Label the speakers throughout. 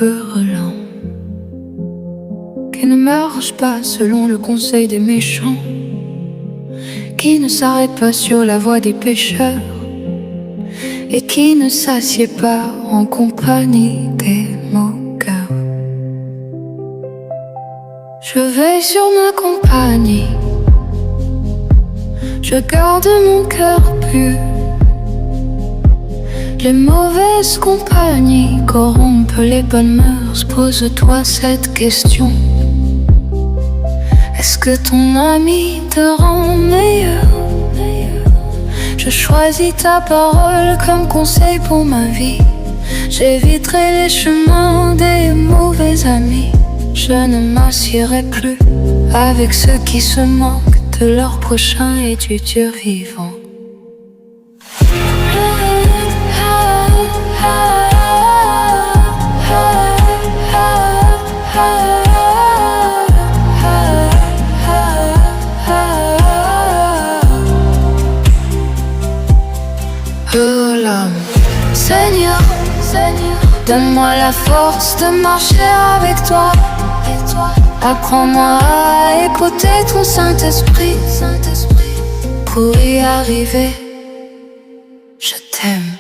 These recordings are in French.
Speaker 1: heureux l'homme qui ne marche pas selon le conseil des méchants, qui ne s'arrête pas sur la voie des pécheurs et qui ne s'assied pas en compagnie des moqueurs. Je veille sur ma compagnie, je garde mon cœur pur. Les mauvaises compagnies corrompent les bonnes mœurs. Pose-toi cette question: est-ce que ton ami te rend meilleur? Je choisis ta parole comme conseil pour ma vie. J'éviterai les chemins des mauvais amis. Je ne m'assierai plus avec ceux qui se moquent de leur prochain et du Dieu vivant. Seigneur, donne-moi la force de marcher avec toi. Apprends-moi à écouter ton Saint-Esprit. Pour y arriver, je t'aime.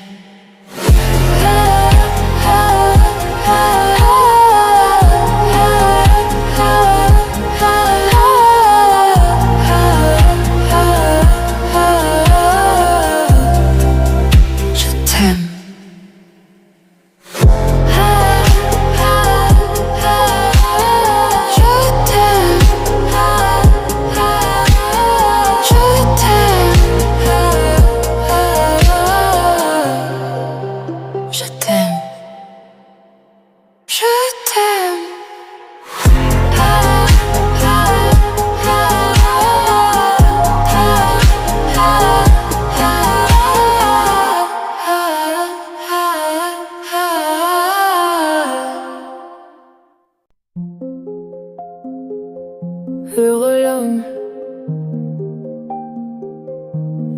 Speaker 1: Heureux l'homme,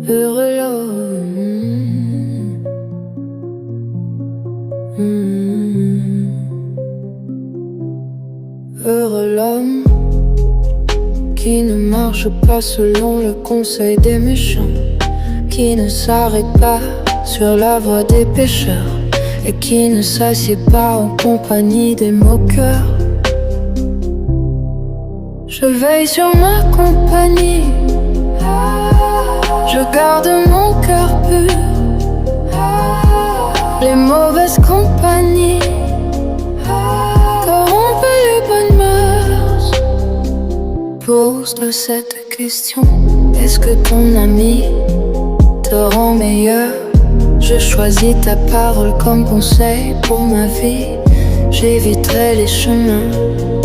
Speaker 1: heureux l'homme, heureux l'homme qui ne marche pas selon le conseil des méchants, qui ne s'arrête pas sur la voie des pécheurs et qui ne s'assied pas en compagnie des moqueurs. Je veille sur ma compagnie, je garde mon cœur pur. Les mauvaises compagnies corrompent les bonnes mœurs. Pose-toi cette question: est-ce que ton ami te rend meilleur? Je choisis ta parole comme conseil pour ma vie. J'éviterai les chemins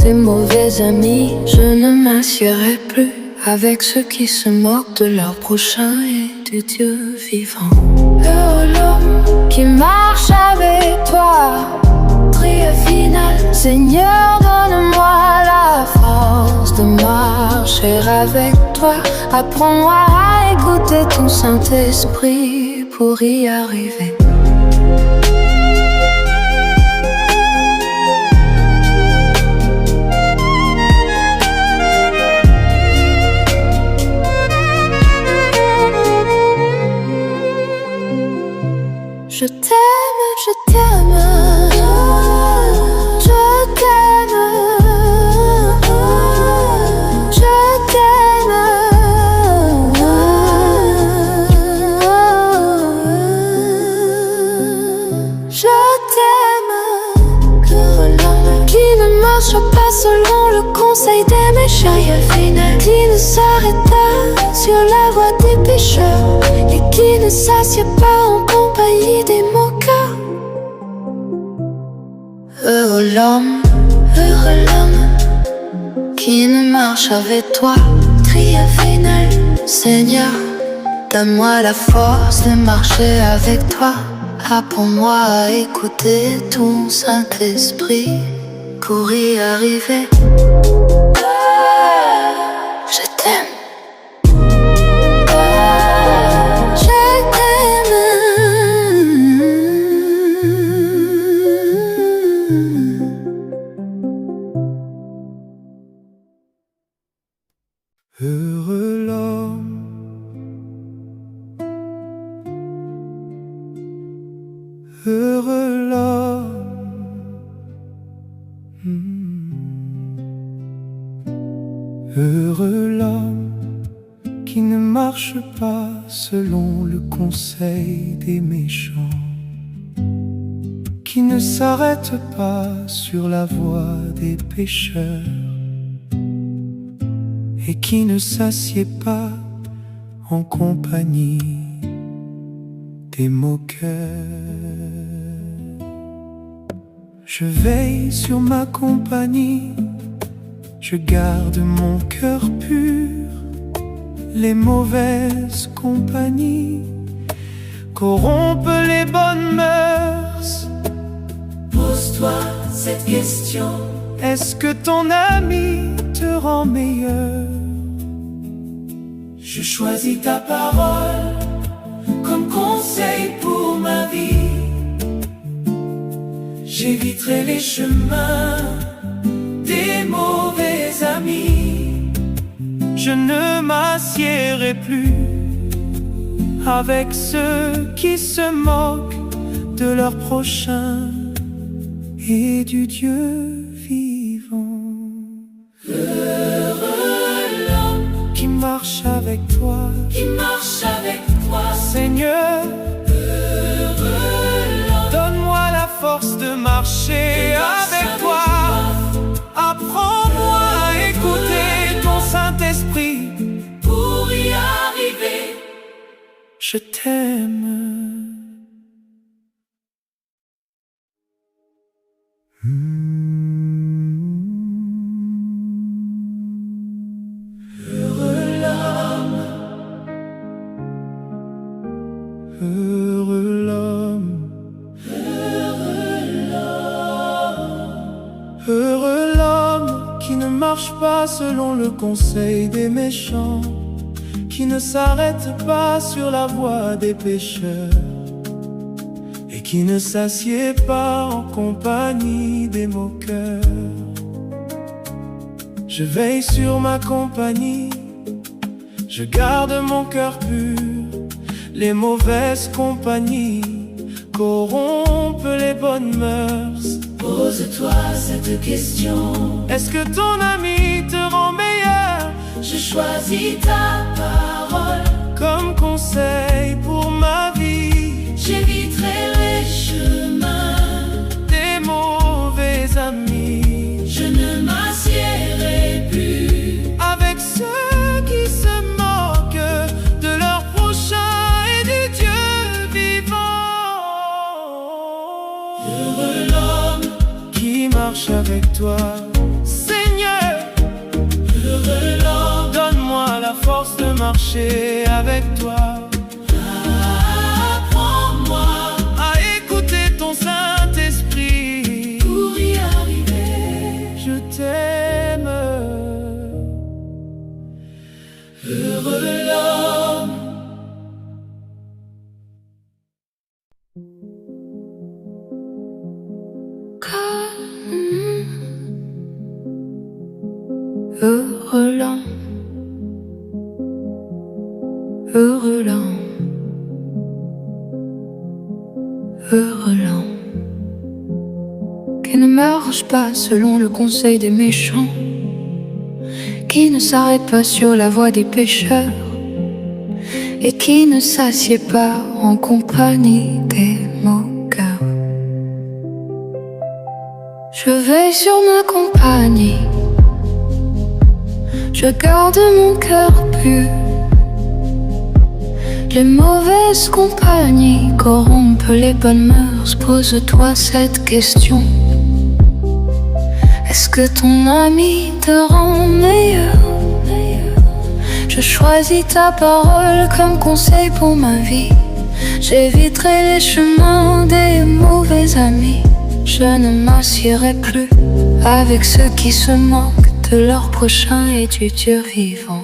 Speaker 1: des mauvais amis. Je ne m'assierai plus avec ceux qui se moquent de leur prochain et du Dieu vivant. Heureux l'homme qui marche avec toi. Triomphe final, Seigneur, donne-moi la force de marcher avec toi. Apprends-moi à écouter ton Saint-Esprit pour y arriver. Je t'aime, je t'aime, je t'aime, je t'aime, je t'aime. Heureux l'homme qui ne marche pas selon le conseil des méchants, qui ne s'arrête pas sur la voie des pécheurs et qui ne s'assied pas en compagnie des moqueurs. Heureux l'homme qui ne marche avec toi. Triomphe final, Seigneur, donne-moi la force de marcher avec toi. Apprends-moi à écouter ton Saint-Esprit pour y arriver. Je t'aime. Je t'aime.
Speaker 2: Heureux l'homme qui ne marche pas selon le conseil des méchants, qui ne s'arrête pas sur la voie des pécheurs, et qui ne s'assied pas en compagnie des moqueurs. Je veille sur ma compagnie, je garde mon cœur pur. Les mauvaises compagnies corrompent les bonnes mœurs.
Speaker 3: Pose-toi cette question:
Speaker 2: est-ce que ton ami te rend meilleur?
Speaker 3: Je choisis ta parole comme conseil pour ma vie. J'éviterai les chemins des mauvais amis.
Speaker 2: Je ne m'assiérai plus avec ceux qui se moquent de leur prochain et du Dieu vivant.
Speaker 3: Heureux l'homme
Speaker 2: qui marche avec toi,
Speaker 3: qui marche avec toi,
Speaker 2: Seigneur.
Speaker 3: Heureux l'homme,
Speaker 2: donne-moi la force de marcher avec toi. Apprends-moi à écouter ton Saint-Esprit
Speaker 3: pour y arriver.
Speaker 2: Je t'aime.
Speaker 3: Heureux l'homme,
Speaker 2: heureux l'homme, heureux l'homme qui ne marche pas selon le conseil des méchants, qui ne s'arrête pas sur la voie des pécheurs, et qui ne s'assied pas en compagnie des moqueurs. Je veille sur ma compagnie, je garde mon cœur pur. Les mauvaises compagnies corrompent les bonnes mœurs.
Speaker 3: Pose-toi cette question:
Speaker 2: est-ce que ton ami te rend meilleur?
Speaker 3: Je choisis ta parole
Speaker 2: comme conseil pour ma vie.
Speaker 3: J'éviterai les chemins
Speaker 2: des mauvais amis.
Speaker 3: Je ne m'assiérai plus
Speaker 2: avec ceux qui se moquent de leur prochain et du Dieu vivant.
Speaker 3: Heureux l'homme
Speaker 2: qui marche avec toi, Seigneur.
Speaker 3: Heureux l'homme,
Speaker 2: donne-moi la force de marcher avec toi.
Speaker 3: Apprends-moi
Speaker 2: à écouter ton Saint-Esprit
Speaker 3: pour y arriver.
Speaker 2: Je t'aime.
Speaker 3: Heureux l'homme.
Speaker 1: Heureux l'homme, heureux l'homme, heureux l'homme qui ne marche pas selon le conseil des méchants, qui ne s'arrête pas sur la voie des pécheurs, et qui ne s'assied pas en compagnie des moqueurs. Je veille sur ma compagnie, je garde mon cœur pur. Les mauvaises compagnies corrompent les bonnes mœurs. Pose-toi cette question: est-ce que ton ami te rend meilleur? Je choisis ta parole comme conseil pour ma vie. J'éviterai les chemins des mauvais amis. Je ne m'assierai plus avec ceux qui se moquent de leur prochain et du Dieu vivant.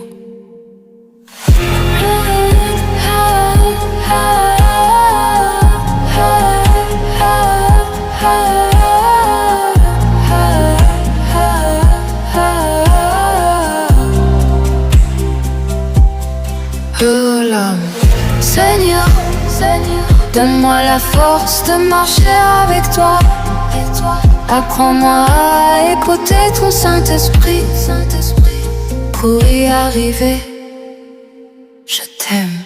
Speaker 1: Oh l'homme, Seigneur, donne-moi la force de marcher avec toi. Apprends-moi à écouter ton Saint-Esprit pour y arriver. Je t'aime.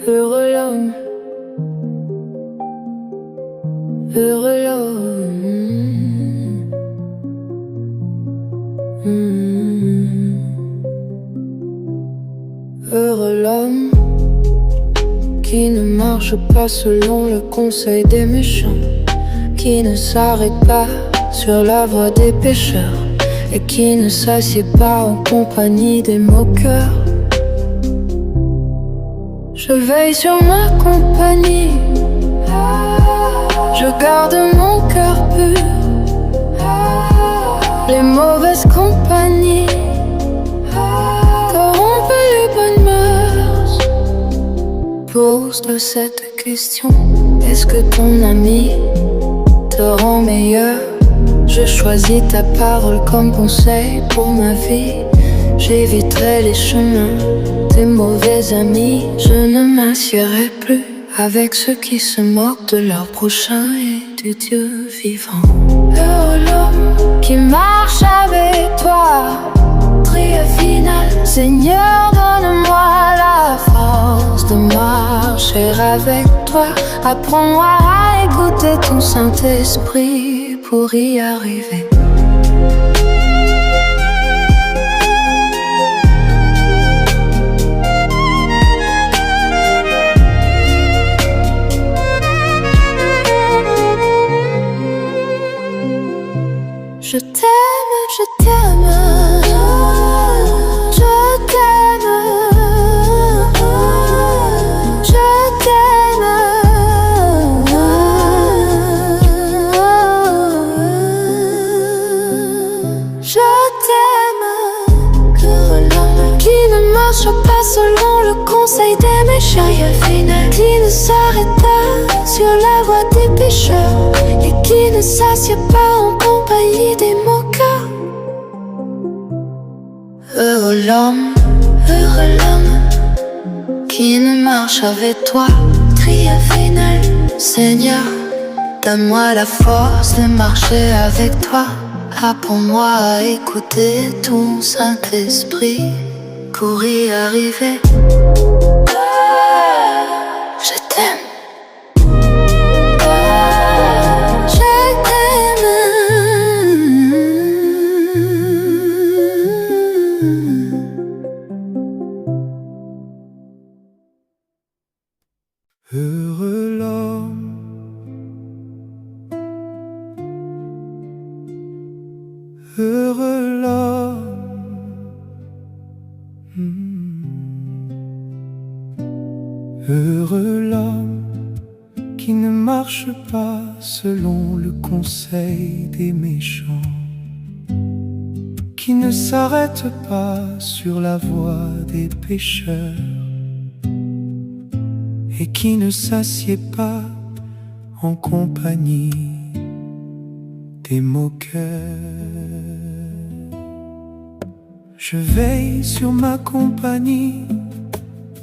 Speaker 2: Heureux l'homme, heureux l'homme, heureux l'homme qui ne marche pas selon le conseil des méchants, qui ne s'arrête pas sur la voie des pécheurs et qui ne s'assied pas en compagnie des moqueurs. Je veille sur ma compagnie, je garde mon cœur pur. Les mauvaises compagnies corrompent les bonnes mœurs. Pose-toi cette question, est-ce que ton ami te rend meilleur? Je choisis ta parole comme conseil pour ma vie. J'éviterai les chemins des mauvais amis. Je ne m'assierai plus avec ceux qui se moquent de leur prochain et du Dieu vivant. Heureux l'homme qui marche avec toi, triomphe final. Seigneur, donne-moi la force de marcher avec toi. Apprends-moi à écouter ton Saint-Esprit pour y arriver. Je t'aime, je t'aime, je t'aime, je t'aime, je t'aime. Heureux l'homme qui ne marche pas selon le conseil des méchants, qui ne s'arrête pas sur la voie des pécheurs et qui ne s'assied pas en compagnie des moqueurs. Heureux l'homme qui ne marche avec toi, triomphe final. Seigneur, donne-moi la force de marcher avec toi. Apprends-moi à écouter ton Saint-Esprit pour y arriver. Je t'aime.
Speaker 3: Heureux l'homme, heureux l'homme, heureux l'homme qui ne marche pas selon le conseil des méchants, qui ne s'arrête pas sur la voie des pécheurs et qui ne s'assied pas en compagnie des moqueurs. Je veille sur ma compagnie,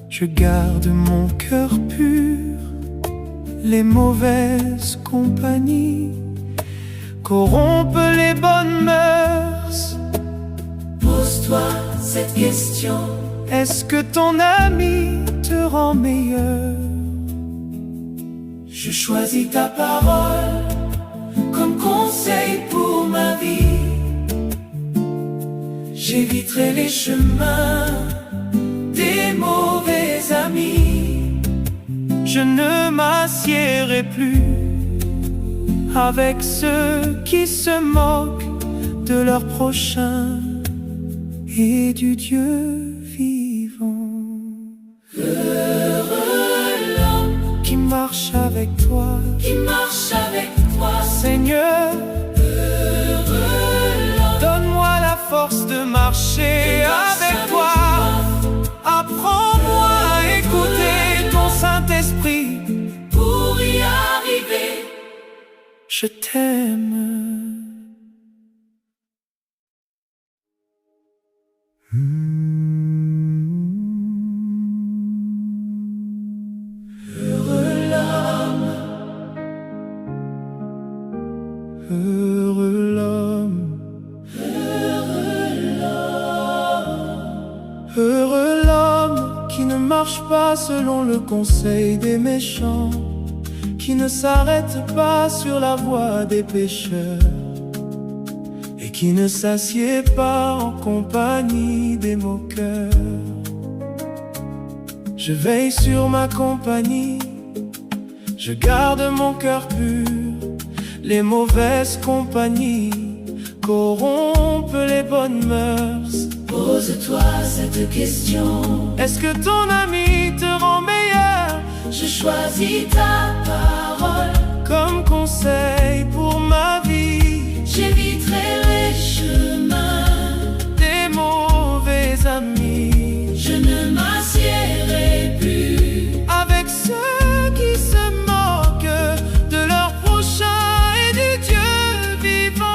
Speaker 3: je garde mon cœur pur. Les mauvaises compagnies corrompent les bonnes mœurs.
Speaker 4: Pose-toi cette question,
Speaker 3: est-ce que ton ami te rend meilleur?
Speaker 4: Je choisis ta parole comme conseil pour ma vie. J'éviterai les chemins des mauvais amis.
Speaker 3: Je ne m'assiérai plus
Speaker 2: avec ceux qui se moquent de leur prochain et du Dieu vivant.
Speaker 4: Heureux l'homme
Speaker 2: qui marche avec toi,
Speaker 4: qui marche avec toi,
Speaker 2: Seigneur.
Speaker 4: heureux l'homme
Speaker 2: Donne-moi la force de marcher avec toi. Apprends-moi à écouter ton Saint-Esprit
Speaker 4: pour y arriver.
Speaker 2: Je t'aime.
Speaker 4: Heureux l'homme,
Speaker 2: Heureux l'homme, heureux l'homme qui ne marche pas selon le conseil des méchants, qui ne s'arrête pas sur la voie des pécheurs, et qui ne s'assied pas en compagnie des moqueurs. Je veille sur ma compagnie, je garde mon cœur pur. Les mauvaises compagnies corrompent les bonnes mœurs.
Speaker 4: pose-toi cette question.
Speaker 2: Est-ce que ton ami te rend meilleur?
Speaker 4: Je choisis ta parole,
Speaker 2: Comme conseil pour ma vie,
Speaker 4: j'éviterai les chemins
Speaker 2: des mauvais amis.
Speaker 4: Je ne m'assiérai plus
Speaker 2: Avec ceux qui se moquent de leur prochain et du Dieu vivant.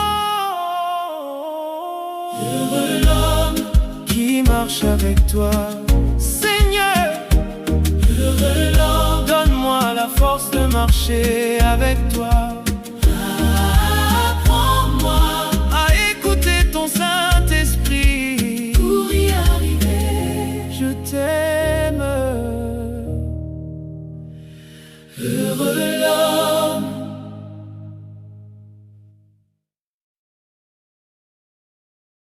Speaker 4: Heureux l'homme
Speaker 2: Qui marche avec toi, Seigneur.
Speaker 4: heureux l'homme
Speaker 2: Donne-moi la force de marcher avec toi.